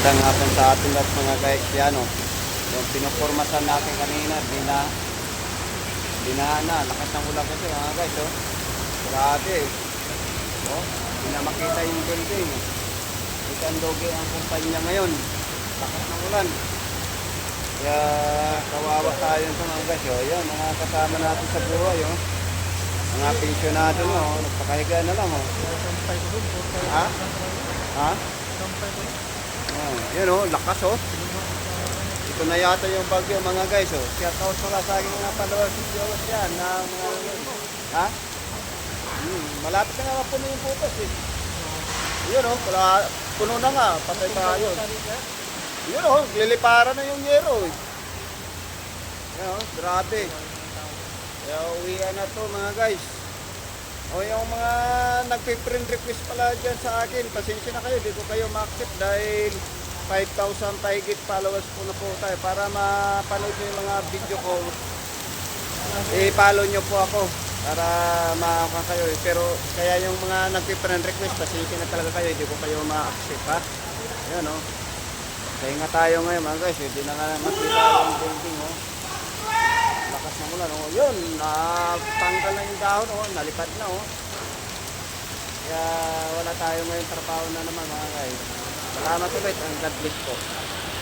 Magandang hapon sa ating lahat mga guys. Yan o. Yung pinupormasan natin kanina, binahan na. Lakas ng ulan kasi mga guys o. Grabe. O, hindi na makita yung building. Ikan doge ang kumpanya ngayon. Lakas ng ulan. Kaya kawawa tayo ito mga guys o. Yan, mga kasama natin sa buhay o. Mga pensyonado no, nagpakahiga na lang o. Ha? Ha? Oh, yun o, lakas o. Ito na yata yung bagyo mga guys o. Shout out pala sa aking mga followers yan na mga ha? Malapit na nga puno yung butas eh. Yun o, puno na nga, patay tayo. Yun o, liliparan na yung yero eh. Yan o, grabe. Kaya uwian na to mga guys. O yung mga nagpi-friend request pala dyan sa akin, pasensya na kayo, di ko kayo ma-accept dahil 5,000 paigit followers po na po tayo. Para mapanood nyo yung mga video ko, i-follow nyo po ako para makakuha kayo. Pero kaya yung mga nagpi-friend request, pasensya na talaga kayo, di ko kayo ma-accept ha. Yan o. Kaya nga tayo ngayon mga guys, hindi na nga makita yung building o. Lakas ng ulan oh. Yun, natanggal na yung dahon oh, nalipad na oh. Kaya wala tayo ngayon trabaho na naman mga guys. Salamat ulit, ang God bless po.